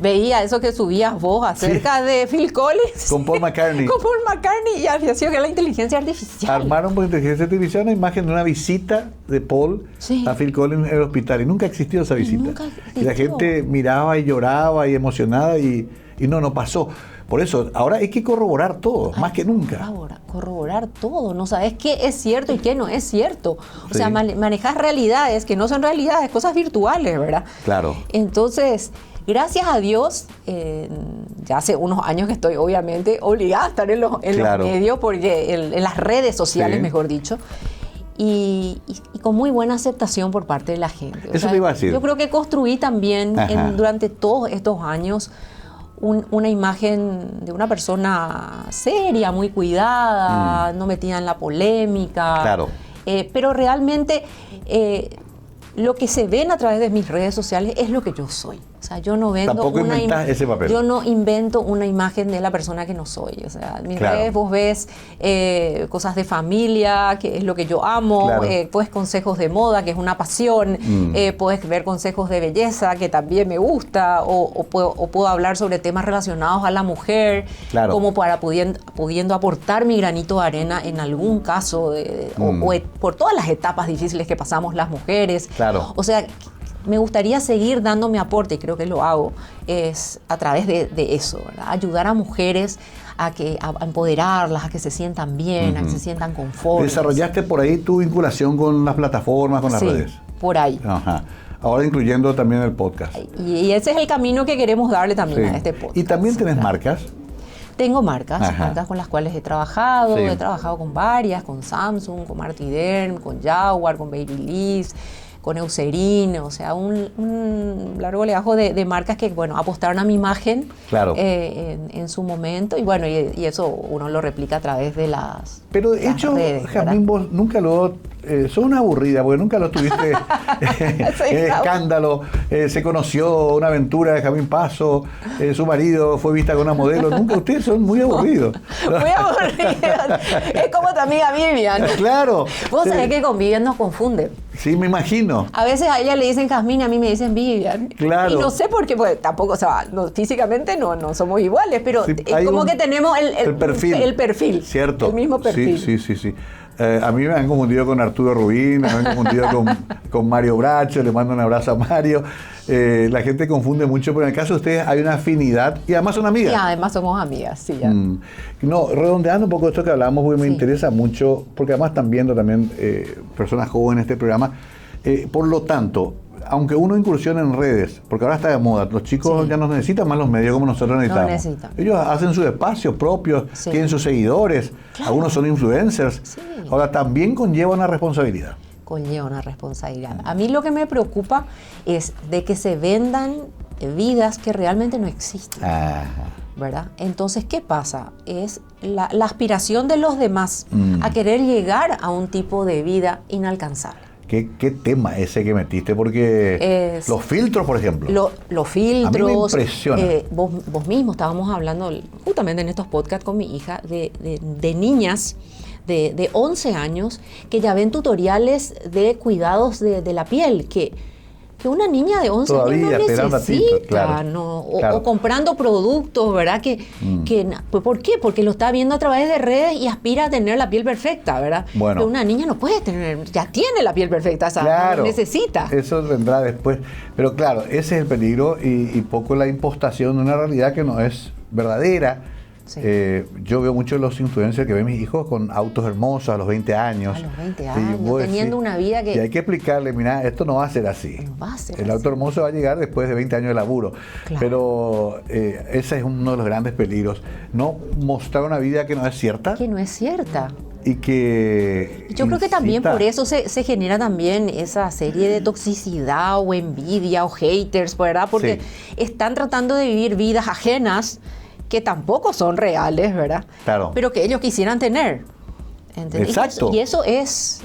Veía eso que subías vos acerca de Phil Collins. Con Paul McCartney. Con Paul McCartney y había sido que la inteligencia artificial. Armaron por inteligencia artificial una imagen de una visita de Paul a Phil Collins en el hospital. Y nunca existió esa visita. Nunca existió. Y la gente miraba y lloraba y emocionada y no pasó. Por eso, ahora hay que corroborar todo, más que nunca. Corroborar todo, no sabes qué es cierto y qué no es cierto. O sea, manejas realidades que no son realidades, cosas virtuales, ¿verdad? Claro. Entonces, gracias a Dios, ya hace unos años que estoy obviamente obligada a estar en los medios, porque en las redes sociales, mejor dicho. Y con muy buena aceptación por parte de la gente. Eso te iba a decir. Yo creo que construí también durante todos estos años una imagen de una persona seria, muy cuidada, no metida en la polémica. Claro. Pero realmente lo que se ven a través de mis redes sociales es lo que yo soy. O sea, yo no vendo Tampoco inventás ese papel. Yo no invento una imagen de la persona que no soy. O sea, en mis redes vos ves cosas de familia, que es lo que yo amo, puedes consejos de moda, que es una pasión, puedes ver consejos de belleza, que también me gusta, o puedo hablar sobre temas relacionados a la mujer, como para pudiendo aportar mi granito de arena en algún caso, o por todas las etapas difíciles que pasamos las mujeres. Claro. O sea, me gustaría seguir dando mi aporte, y creo que lo hago, es a través de eso, ¿verdad? Ayudar a mujeres a empoderarlas, a que se sientan bien, a que se sientan conformes. ¿Desarrollaste por ahí tu vinculación con las plataformas, con las redes? Por ahí. Ajá. Ahora incluyendo también el podcast. Y ese es el camino que queremos darle también a este podcast. ¿Y también tienes marcas? Tengo marcas con las cuales he trabajado. He trabajado con varias, con Samsung, con Marty Dern, con Jaguar, con Babyliss, con Eucerin, o sea, un largo legajo de marcas que, bueno, apostaron a mi imagen en su momento, y bueno, y eso uno lo replica a través de las Pero de hecho, redes, Jamín, vos nunca sos una aburrida, porque nunca lo tuviste en escándalo. Se conoció una aventura de Jamín Paso, su marido fue vista con una modelo. Nunca, ustedes son muy aburridos. Muy aburridos. Es como tu amiga Vivian. Claro. Vos sabés que con Vivian nos confunden. Sí, me imagino. A veces a ella le dicen Jazmín, a mí me dicen Vivian. Claro. Y no sé por qué, pues tampoco, o sea, físicamente no somos iguales, pero es como que tenemos el perfil. Cierto. El mismo perfil. Sí. A mí me han confundido con Arturo Rubín, me han confundido con Mario Bracho, le mando un abrazo a Mario. La gente confunde mucho, pero en el caso de ustedes hay una afinidad y además son amigas. Y además somos amigas, sí. Ya. No, redondeando un poco esto que hablamos, porque me interesa mucho, porque además están viendo también personas jóvenes en este programa. Por lo tanto, aunque uno incursione en redes, porque ahora está de moda, los chicos ya no necesitan más los medios como nosotros necesitamos. No necesitan. Ellos hacen sus espacios propios, tienen sus seguidores, algunos son influencers. Ahora también conlleva una responsabilidad. Conlleva una responsabilidad. A mí lo que me preocupa es de que se vendan vidas que realmente no existen. ¿verdad? Entonces, ¿qué pasa? Es la aspiración de los demás a querer llegar a un tipo de vida inalcanzable. ¿Qué tema ese que metiste? Porque los filtros, por ejemplo. Los filtros. A mí me impresiona. Vos mismo estábamos hablando justamente en estos podcasts con mi hija de niñas de 11 años que ya ven tutoriales de cuidados de la piel, que una niña de 11 años no necesita, claro. O comprando productos, ¿verdad? ¿Por qué? Porque lo está viendo a través de redes y aspira a tener la piel perfecta, ¿verdad? Bueno, pero una niña no puede tener, ya tiene la piel perfecta, ¿sabes? Claro, no necesita. Eso vendrá después. Pero claro, ese es el peligro y poco la impostación de una realidad que no es verdadera. Sí. Yo veo muchos de los influencers que ven mis hijos con autos hermosos a los 20 años. A los 20 años, teniendo una vida que... Y hay que explicarle, mira, esto no va a ser así. No va a ser el auto hermoso va a llegar después de 20 años de laburo. Claro. Pero ese es uno de los grandes peligros. No mostrar una vida que no es cierta. Que no es cierta. Y que... Yo creo que también por eso se genera también esa serie de toxicidad o envidia o haters, ¿verdad? Porque están tratando de vivir vidas ajenas que tampoco son reales, ¿verdad? Claro. Pero que ellos quisieran tener. ¿Entendés? Exacto. Y eso es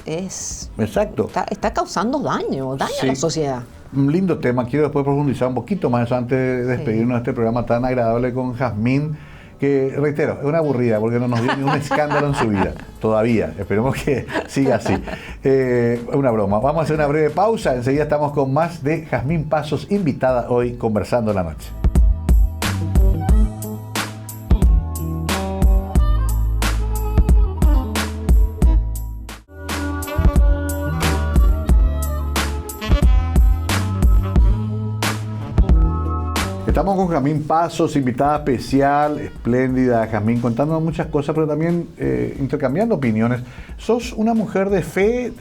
Exacto. Está causando daño a la sociedad. Un lindo tema. Quiero después profundizar un poquito más eso antes de despedirnos de este programa tan agradable con Jazmín, que, reitero, es una aburrida porque no nos dio ningún escándalo en su vida. Todavía. Esperemos que siga así. Una broma. Vamos a hacer una breve pausa. Enseguida estamos con más de Jazmín Pasos, invitada hoy Conversando la Noche. Estamos con Jazmín Pasos, invitada especial, espléndida. Jazmín, contándonos muchas cosas, pero también intercambiando opiniones. ¿Sos una mujer de fe?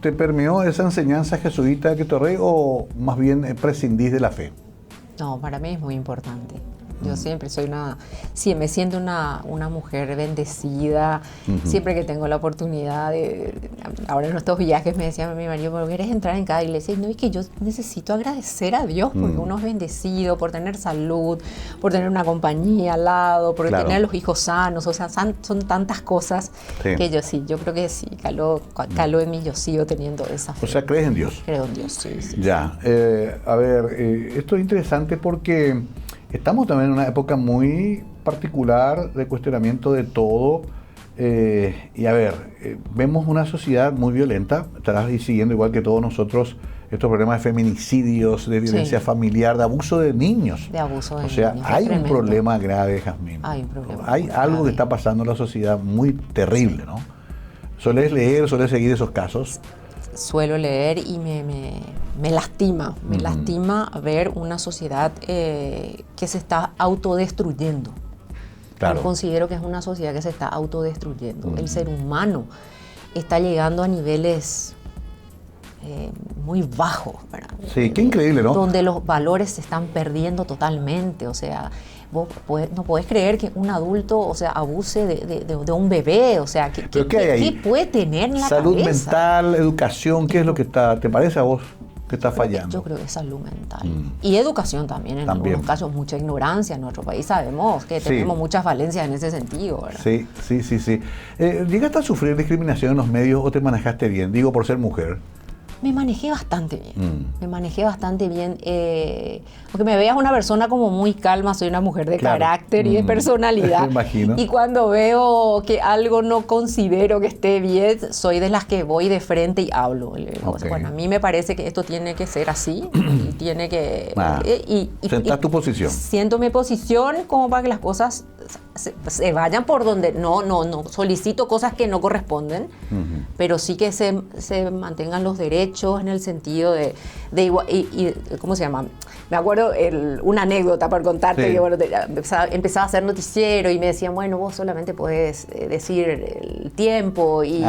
¿Te permeó esa enseñanza jesuita de Cristo Rey o más bien prescindís de la fe? No, para mí es muy importante. Yo siempre me siento una mujer bendecida, siempre que tengo la oportunidad ahora en estos viajes me decía mi marido, ¿pero quieres entrar en cada iglesia? Y no, es que yo necesito agradecer a Dios porque uno es bendecido, por tener salud, por tener una compañía al lado, por tener los hijos sanos, o sea, son tantas cosas que yo creo que sí, caló en mí, yo sigo teniendo esa fe. O sea, ¿crees en Dios? Creo en Dios, sí. Ya, a ver, esto es interesante porque... Estamos también en una época muy particular de cuestionamiento de todo y a ver, vemos una sociedad muy violenta, estarás siguiendo igual que todos nosotros estos problemas de feminicidios, de violencia familiar, de abuso de niños. De abuso de niños. O sea, hay un problema grave, Jazmín. Hay un problema Hay algo que está pasando en la sociedad muy terrible, ¿no? ¿Solés leer, solés seguir esos casos? Suelo leer y me lastima, lastima ver una sociedad que se está autodestruyendo. Claro. Yo considero que es una sociedad que se está autodestruyendo. El ser humano está llegando a niveles muy bajos, ¿verdad? Sí, qué increíble, ¿no? Donde los valores se están perdiendo totalmente, o sea... Vos no podés creer que un adulto, o sea, abuse de un bebé, o sea, ¿qué puede tener en la salud cabeza? Mental, educación, ¿qué es lo que te parece a vos que está fallando? Yo creo que es salud mental. Y educación también, en algunos casos, mucha ignorancia en nuestro país, sabemos que tenemos muchas falencias en ese sentido, ¿verdad? Sí. ¿Llegaste a sufrir discriminación en los medios o te manejaste bien? Digo, por ser mujer. Me manejé bastante bien. Aunque me veas una persona como muy calma, soy una mujer de carácter y de personalidad. Me imagino. Y cuando veo que algo no considero que esté bien, soy de las que voy de frente y hablo. O sea, bueno, a mí me parece que esto tiene que ser así. Y tiene que... ¿Sentás tu posición? Siento mi posición como para que las cosas se vayan por donde... No solicito cosas que no corresponden, pero sí que se mantengan los derechos en el sentido de igual, y ¿cómo se llama? Me acuerdo una anécdota para contarte, que bueno, empezaba a hacer noticiero y me decían, bueno, vos solamente podés decir el tiempo y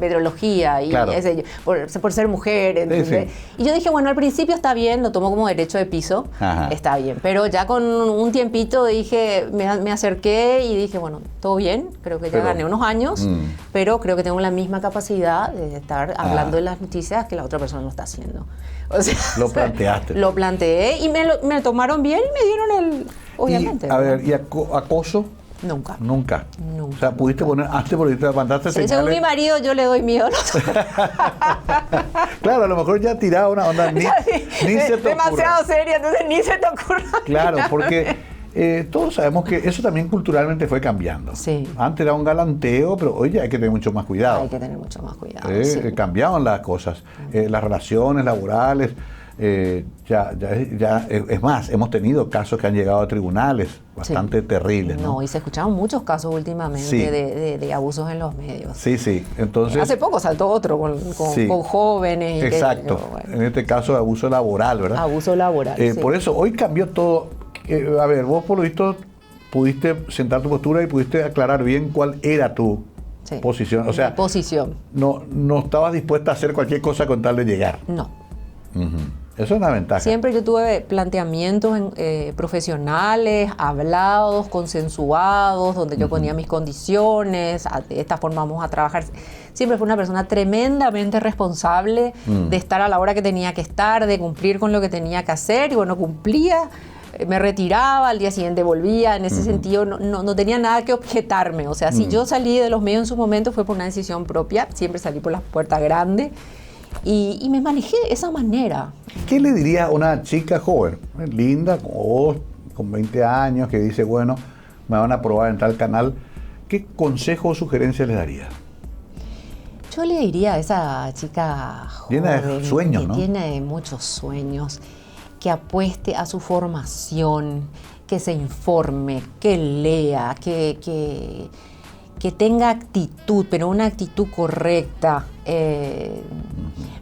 meteorología y ese, por ser mujer, ¿entendés? Y yo dije, bueno, al principio está bien, lo tomo como derecho de piso, está bien, pero ya con un tiempito dije, me acerqué y dije, bueno, todo bien, creo que ya gané unos años, pero creo que tengo la misma capacidad de estar hablando de las noticias que la otra persona lo está haciendo. O sea, lo planteaste. Lo planteé y me lo tomaron bien y me dieron Obviamente. A ver, ¿y acoso? Nunca. Nunca. O sea, pudiste poner, antes por ahí te levantaste señales. Según mi marido, yo le doy miedo. Claro, a lo mejor ya tiraba una onda, ni se te demasiado ocurra. seria, entonces ni se te ocurra. Claro, porque todos sabemos que eso también culturalmente fue cambiando. Sí. Antes era un galanteo, pero hoy ya hay que tener mucho más cuidado. Hay que tener mucho más cuidado. Cambiaban las cosas, las relaciones laborales. Es más, hemos tenido casos que han llegado a tribunales bastante terribles, ¿no? Y se escucharon muchos casos últimamente de abusos en los medios. Sí. Entonces, hace poco saltó otro con jóvenes. Exacto. En este caso, abuso laboral, ¿verdad? Abuso laboral. Por eso, hoy cambió todo. A ver, vos por lo visto pudiste sentar tu postura y pudiste aclarar bien cuál era tu posición. O sea, posición. No estabas dispuesta a hacer cualquier cosa con tal de llegar. No. Eso es una ventaja. Siempre yo tuve planteamientos profesionales, hablados, consensuados, donde yo ponía mis condiciones, de esta forma vamos a trabajar. Siempre fui una persona tremendamente responsable de estar a la hora que tenía que estar, de cumplir con lo que tenía que hacer, y bueno, cumplía, me retiraba, al día siguiente volvía. En ese sentido no tenía nada que objetarme. O sea, si yo salí de los medios en su momento fue por una decisión propia, siempre salí por la puerta grande. Y me manejé de esa manera. ¿Qué le diría a una chica joven, linda, como vos, con 20 años, que dice, bueno, me van a probar en tal canal? ¿Qué consejo o sugerencia le daría? Yo le diría a esa chica joven, llena de sueños, ¿no? Llena de muchos sueños, que apueste a su formación, que se informe, que lea, que tenga actitud, pero una actitud correcta.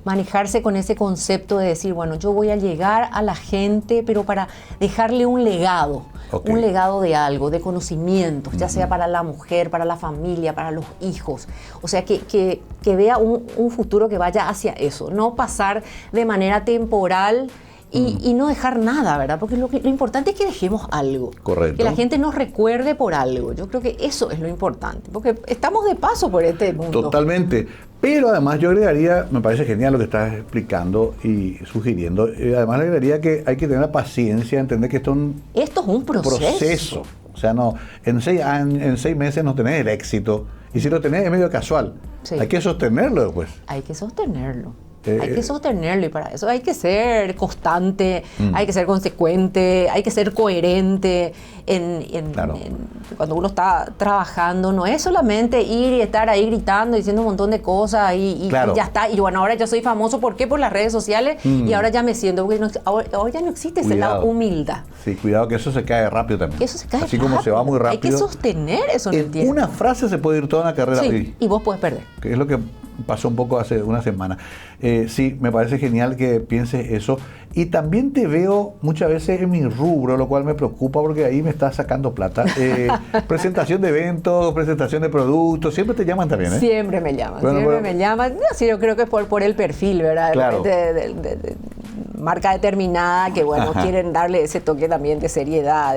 Manejarse con ese concepto de decir, bueno, yo voy a llegar a la gente, pero para dejarle un legado, un legado de algo, de conocimientos, ya sea para la mujer, para la familia, para los hijos. O sea, que vea un futuro que vaya hacia eso, no pasar de manera temporal y no dejar nada, ¿verdad? Porque lo importante es que dejemos algo. Correcto. Que la gente nos recuerde por algo. Yo creo que eso es lo importante, porque estamos de paso por este mundo. Totalmente. Pero además yo agregaría, me parece genial lo que estás explicando y sugiriendo, además le agregaría que hay que tener la paciencia, entender que esto es un proceso. O sea, en 6 meses no tenés el éxito, y si lo tenés es medio casual. Sí. Hay que sostenerlo después. Hay que sostenerlo. Hay que sostenerlo, y para eso hay que ser constante, hay que ser consecuente, hay que ser coherente. Cuando uno está trabajando, no es solamente ir y estar ahí gritando, diciendo un montón de cosas y ya está. Y bueno, ahora ya soy famoso, ¿por qué? Por las redes sociales, y ahora ya me siento, porque ahora ya no existe esa humildad. Sí, cuidado que eso se cae rápido también. Que eso se cae Así rápido. Como se va muy rápido. Hay que sostener eso. En una frase se puede ir toda una carrera. Sí, y vos puedes perder. Que es lo que pasó un poco hace una semana. Sí, me parece genial que pienses eso. Y también te veo muchas veces en mi rubro, lo cual me preocupa porque ahí me estás sacando plata. Presentación de eventos, presentación de productos, siempre te llaman también, ¿eh? Siempre me llaman. Sí, yo creo que es por el perfil, ¿verdad? Claro. De marca determinada que, bueno, quieren darle ese toque también de seriedad.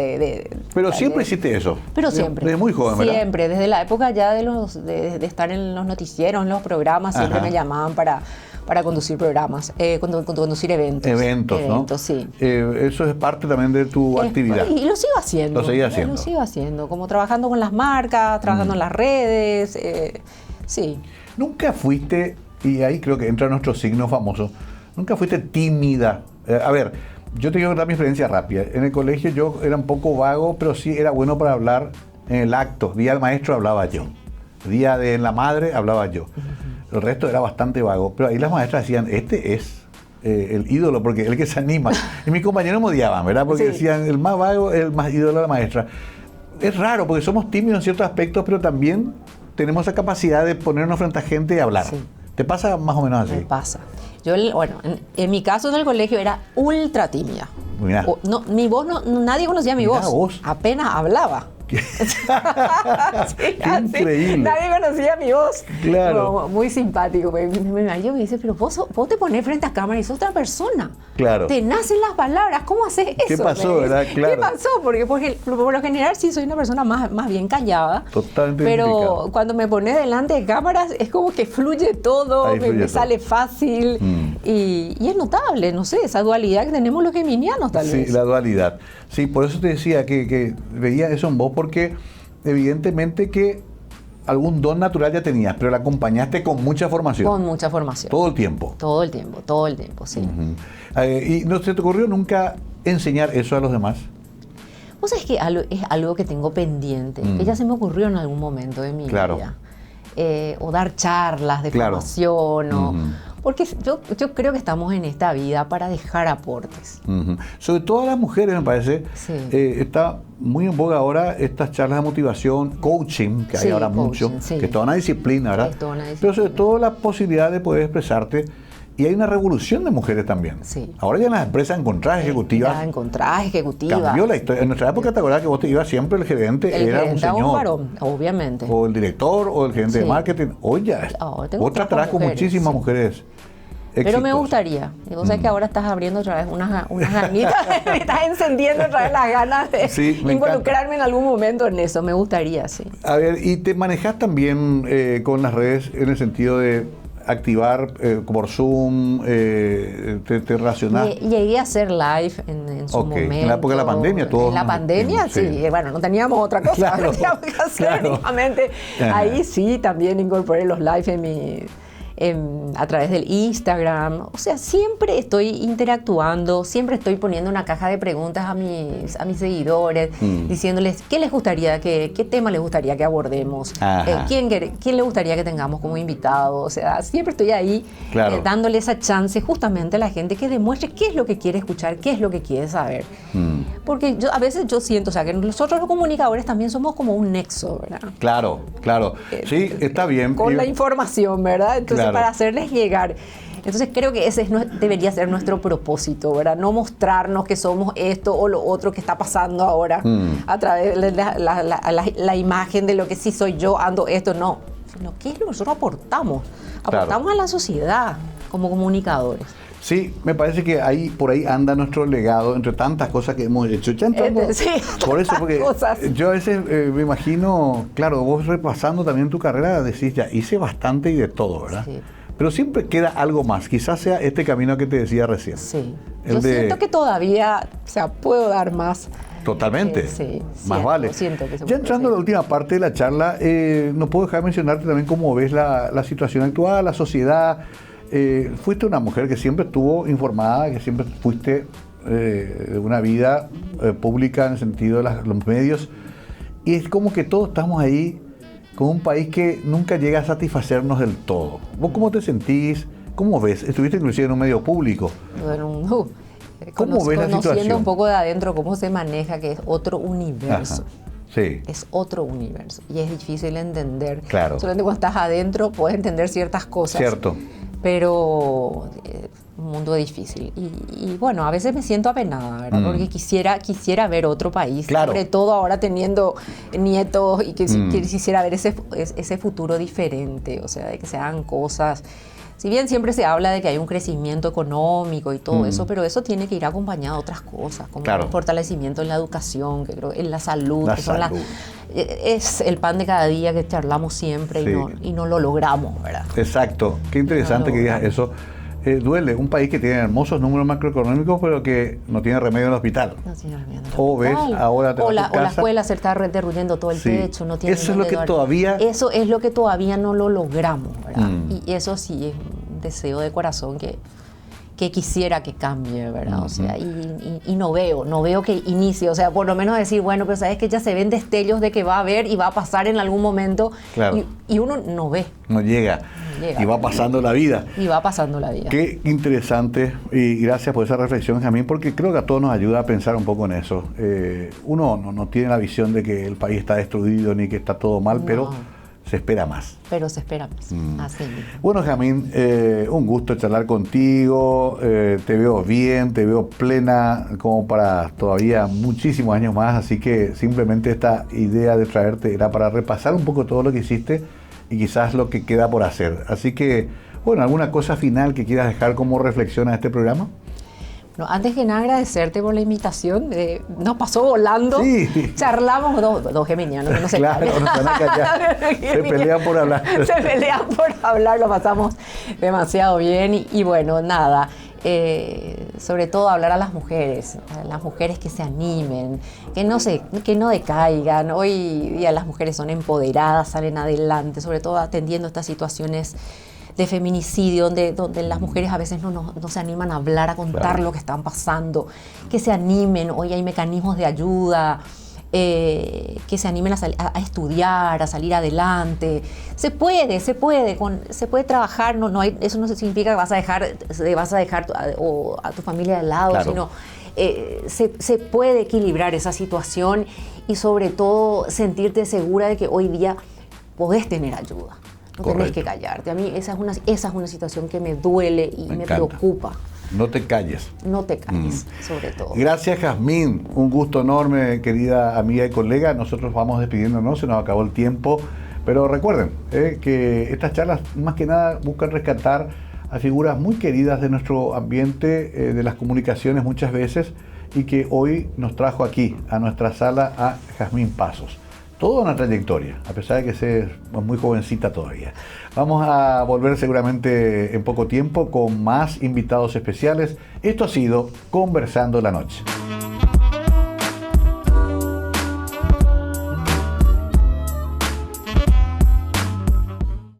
Pero siempre hiciste eso. Pero siempre. Desde muy joven, ¿verdad? Siempre, desde la época ya de estar en los noticieros, en los programas, siempre me llamaban para conducir programas, conducir eventos. Eventos, sí. Eso es parte también de tu actividad. Y lo sigo haciendo. Lo seguí haciendo. Lo sigo haciendo, como trabajando con las marcas, trabajando en las redes, sí. Nunca fuiste, y ahí creo que entra nuestro signo famoso, nunca fuiste tímida. A ver, yo te quiero contar mi experiencia rápida. En el colegio yo era un poco vago, pero sí era bueno para hablar en el acto. Día del maestro hablaba yo. Día de la madre hablaba yo. El resto era bastante vago. Pero ahí las maestras decían, este es el ídolo, porque es el que se anima. Y mis compañeros me odiaban, ¿verdad? Porque decían, el más vago es el más ídolo de la maestra. Es raro, porque somos tímidos en ciertos aspectos, pero también tenemos esa capacidad de ponernos frente a gente y hablar. Sí. ¿Te pasa más o menos así? Me pasa. Yo, bueno, en mi caso en el colegio era ultra tímida. Mi voz, nadie conocía mi voz. Apenas hablaba. Qué increíble. Nadie conocía mi voz. Claro. Muy simpático. Mi marido me dice, pero vos te pones frente a cámara y sos otra persona. Claro. Te nacen las palabras. ¿Cómo haces eso? ¿Qué pasó, verdad? Claro. ¿Qué pasó? Porque por lo general sí soy una persona más bien callada. Totalmente. Pero identificado. cuando me pones delante de cámaras es como que fluye todo, me sale fácil. Y es notable, no sé, esa dualidad que tenemos los geminianos tal vez. Sí, la dualidad. Sí, por eso te decía que veía eso en vos, porque evidentemente que algún don natural ya tenías, pero la acompañaste con mucha formación. Con mucha formación. Todo el tiempo. Todo el tiempo, sí. ¿Y no se te ocurrió nunca enseñar eso a los demás? Vos sabés que es algo que tengo pendiente, que ya se me ocurrió en algún momento de mi vida. O dar charlas de formación, porque yo creo que estamos en esta vida para dejar aportes. Sobre todo a las mujeres, me parece, está muy en boga ahora estas charlas de motivación, coaching, que hay ahora mucho, que es toda una disciplina, ¿verdad? Es toda una disciplina. Pero sobre todo la posibilidad de poder expresarte. Y hay una revolución de mujeres también. Sí. Ahora ya en las empresas encontradas ejecutivas. Ya encontradas ejecutivas. Cambió la historia. En nuestra época, ¿te acordás que vos te ibas siempre, el gerente era un señor? Un varón, obviamente. O el director, o el gerente de marketing. Hoy ya. Vos tratarás con muchísimas mujeres. Pero me gustaría. Y vos sabés que ahora estás abriendo otra vez unas ganitas. Me estás encendiendo otra vez las ganas de involucrarme en algún momento en eso. Me gustaría, sí. A ver, y te manejas también con las redes en el sentido de activar por Zoom, te relacionás. Llegué a hacer live en su momento. En la época de la pandemia, todos. En la pandemia, sí. Bueno, no teníamos otra cosa que teníamos que hacer únicamente. Ahí sí, también incorporé los live a través del Instagram. O sea, siempre estoy interactuando, siempre estoy poniendo una caja de preguntas a mis seguidores, diciéndoles qué les gustaría, qué tema les gustaría que abordemos, quién le gustaría que tengamos como invitado. O sea, siempre estoy ahí dándole esa chance justamente a la gente que demuestre qué es lo que quiere escuchar, qué es lo que quiere saber. Porque a veces yo siento, o sea, que nosotros los comunicadores también somos como un nexo, ¿verdad? Claro. Sí, está bien. Con la información, ¿verdad? Entonces, para hacerles llegar. Entonces creo que ese debería ser nuestro propósito, ¿verdad? No mostrarnos que somos esto o lo otro que está pasando ahora a través de la imagen de lo que sí soy yo, ando esto, no. Sino que es lo que nosotros aportamos a la sociedad como comunicadores. Sí, me parece que por ahí anda nuestro legado entre tantas cosas que hemos hecho. Por eso, porque yo a veces me imagino, claro, vos repasando también tu carrera, decís ya, hice bastante y de todo, ¿verdad? Sí. Pero siempre queda algo más. Quizás sea este camino que te decía recién. Sí. Yo siento que todavía, puedo dar más. Totalmente. Más vale. Ya entrando a la última parte de la charla, no puedo dejar de mencionarte también cómo ves la situación actual, la sociedad. Fuiste una mujer que siempre estuvo informada, que siempre fuiste de una vida pública en el sentido de los medios. Y es como que todos estamos ahí con un país que nunca llega a satisfacernos del todo. ¿Vos cómo te sentís? ¿Cómo ves? Estuviste inclusive en un medio público. ¿Cómo ves la situación? Conociendo un poco de adentro cómo se maneja, que es otro universo. Sí. Es otro universo y es difícil entender. Claro. Solamente cuando estás adentro puedes entender ciertas cosas. Cierto. Pero un mundo difícil. Y bueno, a veces me siento apenada, ¿verdad? Porque quisiera ver otro país. Claro. Sobre todo ahora teniendo nietos y que quisiera ver ese futuro diferente. O sea, de que se hagan cosas. Si bien siempre se habla de que hay un crecimiento económico y todo eso, pero eso tiene que ir acompañado de otras cosas, como el fortalecimiento en la educación, que creo en la salud, es el pan de cada día que charlamos siempre y no lo logramos, ¿verdad? Exacto. Qué interesante que digas eso. Duele, un país que tiene hermosos números macroeconómicos, pero que no tiene remedio en el hospital. No tiene remedio en el hospital. O ves, ahora te vas a tu casa. O la escuela se está derruyendo todo el techo. No tiene eso es lo que todavía... Eso es lo que todavía no lo logramos, ¿verdad? Y eso sí es un deseo de corazón que quisiera que cambie, ¿verdad? O sea, y no veo que inicie. O sea, por lo menos decir, bueno, pero sabes que ya se ven destellos de que va a haber y va a pasar en algún momento. Claro. Y uno no ve. No llega. Y va pasando la vida. Qué interesante, y gracias por esa reflexión, Jamín, porque creo que a todos nos ayuda a pensar un poco en eso. Uno no tiene la visión de que el país está destruido ni que está todo mal, pero se espera más. Así mismo. Bueno, Jamín, un gusto charlar contigo. Te veo bien, te veo plena como para todavía muchísimos años más, así que simplemente esta idea de traerte era para repasar un poco todo lo que hiciste y quizás lo que queda por hacer. Así que, bueno, ¿alguna cosa final que quieras dejar como reflexión a este programa? No, antes que nada agradecerte por la invitación. Nos pasó volando. Sí. Charlamos dos geminianos, no se claro, no se van a callar. Se pelean por hablar. Se pelean por hablar, lo pasamos demasiado bien. Y bueno, nada, sobre todo hablar a las mujeres que se animen, que no decaigan. Hoy día las mujeres son empoderadas, salen adelante, sobre todo atendiendo estas situaciones de feminicidio, donde las mujeres a veces no se animan a hablar, a contar lo que están pasando, que se animen. Hoy hay mecanismos de ayuda, que se animen a estudiar, a salir adelante. Se puede trabajar, eso no significa que vas a dejar a tu familia de lado, sino se puede equilibrar esa situación y sobre todo sentirte segura de que hoy día podés tener ayuda. No tenés que callarte. A mí esa es una situación que me duele y me preocupa. No te calles. No te calles, sobre todo. Gracias, Jazmín. Un gusto enorme, querida amiga y colega. Nosotros vamos despidiéndonos, se nos acabó el tiempo. Pero recuerden que estas charlas, más que nada, buscan rescatar a figuras muy queridas de nuestro ambiente, de las comunicaciones muchas veces, y que hoy nos trajo aquí, a nuestra sala, a Jazmín Pasos. Toda una trayectoria, a pesar de que es muy jovencita todavía. Vamos a volver seguramente en poco tiempo con más invitados especiales. Esto ha sido Conversando la Noche.